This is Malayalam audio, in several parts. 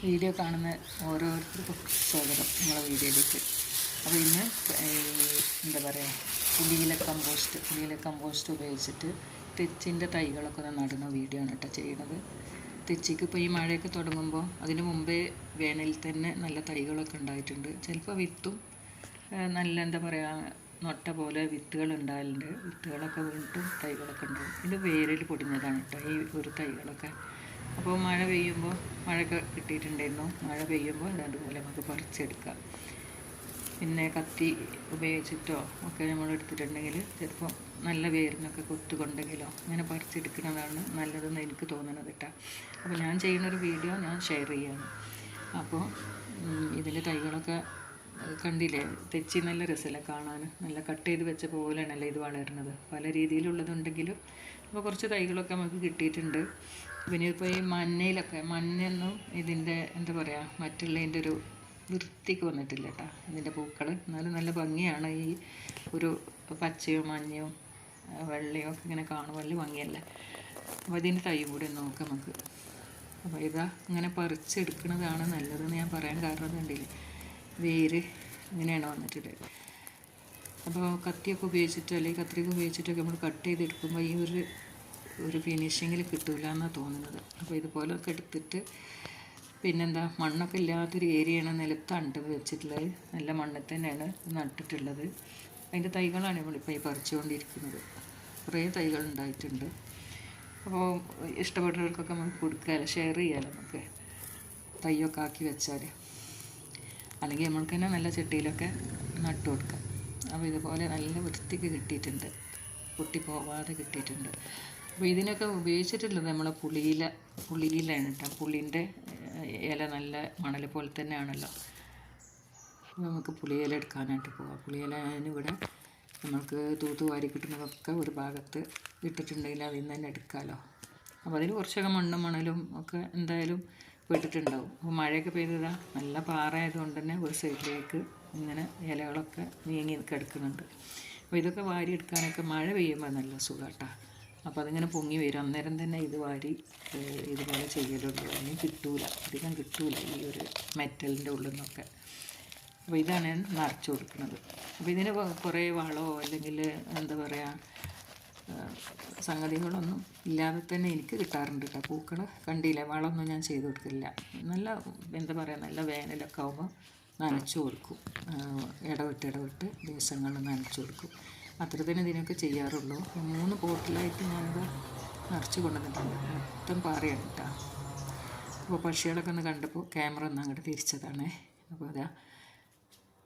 വീഡിയോ കാണുന്ന ഓരോരുത്തർക്കും സ്വാഗതം നമ്മളെ വീഡിയോയിലേക്ക്. അപ്പോൾ ഇന്ന് എന്താ പറയുക, പുളിയില കമ്പോസ്റ്റ് ഉപയോഗിച്ചിട്ട് തെച്ചിൻ്റെ തൈകളൊക്കെ ഒന്ന് നടുന്ന വീഡിയോ ആണ് കേട്ടോ ചെയ്യുന്നത്. തെച്ചിക്ക് ഇപ്പോൾ ഈ മഴയൊക്കെ തുടങ്ങുമ്പോൾ അതിന് മുമ്പേ വേനലിൽ തന്നെ നല്ല തൈകളൊക്കെ ഉണ്ടായിട്ടുണ്ട്. ചിലപ്പോൾ വിത്തും നല്ല എന്താ പറയുക നൊട്ട പോലെ വിത്തുകൾ ഉണ്ടാകലുണ്ട്. വിത്തുകളൊക്കെ വീണിട്ടും തൈകളൊക്കെ ഉണ്ടാവും. ഇത് വേരിൽ പൊടിഞ്ഞതാണ് കേട്ടോ ഈ ഒരു തൈകളൊക്കെ. അപ്പോൾ മഴ പെയ്യുമ്പോൾ മഴയൊക്കെ കിട്ടിയിട്ടുണ്ടായിരുന്നു. മഴ പെയ്യുമ്പോൾ അതുപോലെ നമുക്ക് പറിച്ചെടുക്കാം. പിന്നെ കത്തി ഉപയോഗിച്ചിട്ടോ ഒക്കെ നമ്മൾ എടുത്തിട്ടുണ്ടെങ്കിൽ ചിലപ്പോൾ നല്ല വേരിനൊക്കെ കൊത്തുകൊണ്ടെങ്കിലോ അങ്ങനെ പറിച്ചെടുക്കുന്നതാണ് നല്ലതെന്ന് എനിക്ക് തോന്നുന്നത് കേട്ടോ. അപ്പോൾ ഞാൻ ചെയ്യുന്നൊരു വീഡിയോ ഞാൻ ഷെയർ ചെയ്യാണ്. അപ്പോൾ ഇതിൻ്റെ തൈകളൊക്കെ കണ്ടില്ലേ, തെച്ചി നല്ല രസമല്ലേ കാണാൻ. നല്ല കട്ട് ചെയ്ത് വെച്ച പോലെയാണല്ലോ ഇത് വളരുന്നത്. പല രീതിയിലുള്ളതുണ്ടെങ്കിലും അപ്പോൾ കുറച്ച് തൈകളൊക്കെ നമുക്ക് കിട്ടിയിട്ടുണ്ട്. പിന്നെ ഇപ്പോൾ ഈ മഞ്ഞയൊന്നും ഇതിൻ്റെ എന്താ പറയുക മറ്റുള്ളതിൻ്റെ ഒരു വൃത്തിക്ക് വന്നിട്ടില്ല കേട്ടോ ഇതിൻ്റെ പൂക്കൾ. എന്നാലും നല്ല ഭംഗിയാണ്. ഈ ഒരു പച്ചയും മഞ്ഞയും വെള്ളയും ഒക്കെ ഇങ്ങനെ കാണുമ്പോൾ വലിയ ഭംഗിയല്ലേ. അപ്പോൾ ഇതിൻ്റെ തൈ കൂടെ നോക്കാം നമുക്ക്. അപ്പോൾ ഇതാ ഇങ്ങനെ പറിച്ചെടുക്കുന്നതാണ് നല്ലതെന്ന് ഞാൻ പറയാൻ കാരണം കണ്ടില്ലേ, വേര് ഇങ്ങനെയാണ് വന്നിട്ട്. അപ്പോൾ കത്തിയൊക്കെ ഉപയോഗിച്ചിട്ടോ അല്ലെങ്കിൽ കത്രിക ഉപയോഗിച്ചിട്ടൊക്കെ നമ്മൾ കട്ട് ചെയ്തെടുക്കുമ്പോൾ ഈ ഒരു ഫിനിഷിങ്ങിൽ കിട്ടില്ല എന്നാണ് തോന്നുന്നത്. അപ്പോൾ ഇതുപോലൊക്കെ എടുത്തിട്ട് പിന്നെന്താ മണ്ണൊക്കെ ഇല്ലാത്തൊരു ഏരിയയാണ് നിലത്താണ് വെച്ചിട്ടുള്ളത്. നല്ല മണ്ണിൽ തന്നെയാണ് നട്ടിട്ടുള്ളത്. അതിൻ്റെ തൈകളാണ് നമ്മളിപ്പോൾ ഈ പറിച്ചുകൊണ്ടിരിക്കുന്നത്. കുറേ തൈകൾ ഉണ്ടായിട്ടുണ്ട്. അപ്പോൾ ഇഷ്ടപ്പെട്ടവർക്കൊക്കെ നമുക്ക് കൊടുക്കാമല്ലോ, ഷെയർ ചെയ്യാമല്ലോ നമുക്ക് തൈയൊക്കെ ആക്കി വെച്ചാൽ. അല്ലെങ്കിൽ നമ്മൾക്ക് തന്നെ നല്ല ചട്ടിയിലൊക്കെ നട്ടു കൊടുക്കാം. അപ്പോൾ ഇതുപോലെ നല്ല വൃത്തിക്ക് കിട്ടിയിട്ടുണ്ട്, പൊട്ടിപ്പോവാതെ കിട്ടിയിട്ടുണ്ട്. അപ്പോൾ ഇതിനൊക്കെ ഉപയോഗിച്ചിട്ടുള്ളത് നമ്മളെ പുളിയിലാണ് കേട്ടോ. പുളിൻ്റെ ഇല നല്ല മണൽ പോലെ തന്നെയാണല്ലോ. നമുക്ക് പുളിയില എടുക്കാനായിട്ട് പോവാം. പുളിയില ഇവിടെ നമുക്ക് തൂത്തുവാരി കിട്ടുന്നതൊക്കെ ഒരു ഭാഗത്ത് ഇട്ടിട്ടുണ്ടെങ്കിൽ അതിൽ നിന്ന് തന്നെ എടുക്കാമല്ലോ. അപ്പോൾ അതിൽ കുറച്ചൊക്കെ മണ്ണും മണലും ഒക്കെ എന്തായാലും പെട്ടിട്ടുണ്ടാവും. അപ്പോൾ മഴയൊക്കെ പെയ്തതാ നല്ല പാറയായതുകൊണ്ട് തന്നെ ഒരു സൈഡിലേക്ക് ഇങ്ങനെ ഇലകളൊക്കെ നീങ്ങി കിടക്കുന്നുണ്ട്. അപ്പോൾ ഇതൊക്കെ വാരി എടുക്കാനൊക്കെ മഴ പെയ്യുമ്പോൾ നല്ല സുഖാട്ടാ. അപ്പോൾ അതിങ്ങനെ പൊങ്ങി വരും. അന്നേരം തന്നെ ഇത് വാരി ഇതുപോലെ ചെയ്യലുള്ളൂ. അതിന് അധികം കിട്ടൂല ഈ ഒരു മെറ്റലിൻ്റെ ഉള്ളിൽ നിന്നൊക്കെ. അപ്പോൾ ഇതാണ് നിറച്ച് കൊടുക്കുന്നത്. അപ്പോൾ ഇതിന് കുറേ വളമോ അല്ലെങ്കിൽ എന്താ പറയുക സംഗതികളൊന്നും ഇല്ലാതെ തന്നെ എനിക്ക് കിട്ടാറുണ്ട് കേട്ടോ. പൂക്കൾ കണ്ടില്ല, വളമൊന്നും ഞാൻ ചെയ്ത് കൊടുക്കില്ല. നല്ല എന്താ പറയുക നല്ല വേനലൊക്കെ ആകുമ്പോൾ നനച്ചു കൊടുക്കും. ഇടവിട്ട് ദിവസങ്ങളിൽ നനച്ചു കൊടുക്കും. അത്രത്തിന് ഇതിനൊക്കെ ചെയ്യാറുള്ളൂ. 3 പോട്ടിലായിട്ട് ഞാനിത് നിറച്ച് കൊണ്ടുവന്നിട്ടുണ്ട്. മൊത്തം പാറയാണ് കേട്ടോ. അപ്പോൾ പക്ഷികളൊക്കെ ഒന്ന് കണ്ടപ്പോൾ ക്യാമറ ഒന്ന് അങ്ങോട്ട് തിരിച്ചതാണ്. അപ്പോൾ അതാ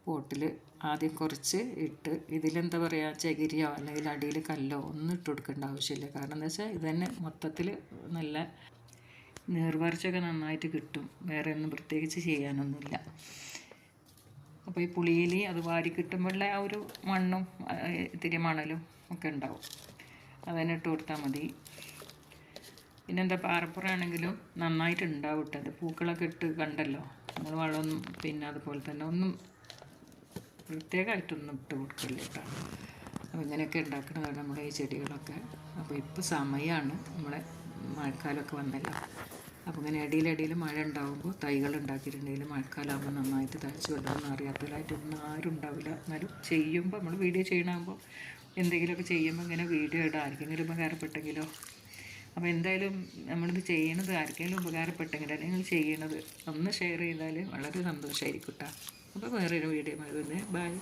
പോട്ടിൽ ആദ്യം കുറച്ച് ഇട്ട് ഇതിലെന്താ പറയുക ചകിരിയോ അല്ലെങ്കിൽ അടിയിൽ കല്ലോ ഒന്നും ഇട്ട് കൊടുക്കേണ്ട ആവശ്യമില്ല. കാരണം എന്താ വെച്ചാൽ ഇത് തന്നെ മൊത്തത്തിൽ നല്ല നീർവാർച്ചയൊക്കെ നന്നായിട്ട് കിട്ടും. വേറെ ഒന്നും പ്രത്യേകിച്ച് ചെയ്യാനൊന്നുമില്ല. അപ്പോൾ ഈ പുളിയിൽ അത് വാരി കിട്ടുമ്പോഴുള്ള ആ ഒരു മണ്ണും ഇത്തിരി മണലും ഒക്കെ ഉണ്ടാവും. അതിനെ ഇട്ട് കൊടുത്താൽ മതി. പിന്നെന്താ പാറപ്പുറമാണെങ്കിലും നന്നായിട്ട് ഉണ്ടാവും ഇട്ടത്. പൂക്കളൊക്കെ ഇട്ട് കണ്ടല്ലോ നമ്മൾ വളമൊന്നും പിന്നെ അതുപോലെ തന്നെ ഒന്നും പ്രത്യേകമായിട്ടൊന്നും ഇട്ട് കൊടുക്കില്ല കേട്ടോ. അപ്പോൾ ഇങ്ങനെയൊക്കെ ഉണ്ടാക്കുന്നതാണ് നമ്മുടെ ഈ ചെടികളൊക്കെ. അപ്പോൾ ഇപ്പോൾ സമയമാണ്, നമ്മളെ മഴക്കാലമൊക്കെ വന്നല്ലോ. അപ്പോൾ ഇങ്ങനെ ഇടയിൽ മഴ ഉണ്ടാകുമ്പോൾ തൈകൾ ഉണ്ടാക്കിയിട്ടുണ്ടെങ്കിൽ മഴക്കാലമാകുമ്പോൾ നന്നായിട്ട് തഴച്ച് വിടാമെന്ന് അറിയാത്തതായിട്ടൊന്നും ആരും ഉണ്ടാവില്ല. എന്നാലും ചെയ്യുമ്പോൾ നമ്മൾ വീഡിയോ ചെയ്യണമാകുമ്പോൾ എന്തെങ്കിലുമൊക്കെ ചെയ്യുമ്പോൾ ഇങ്ങനെ വീഡിയോ ഇടാം, ആർക്കെങ്കിലും ഉപകാരപ്പെട്ടെങ്കിലോ. അപ്പോൾ എന്തായാലും നമ്മളിത് ചെയ്യണത് ആർക്കെങ്കിലും ഉപകാരപ്പെട്ടെങ്കിൽ അല്ലെങ്കിൽ ചെയ്യണത് ഒന്ന് ഷെയർ ചെയ്താൽ വളരെ സന്തോഷമായിരിക്കും കേട്ടോ. അപ്പോൾ വേറൊരു വീഡിയോ വരുന്നത്. ബൈ.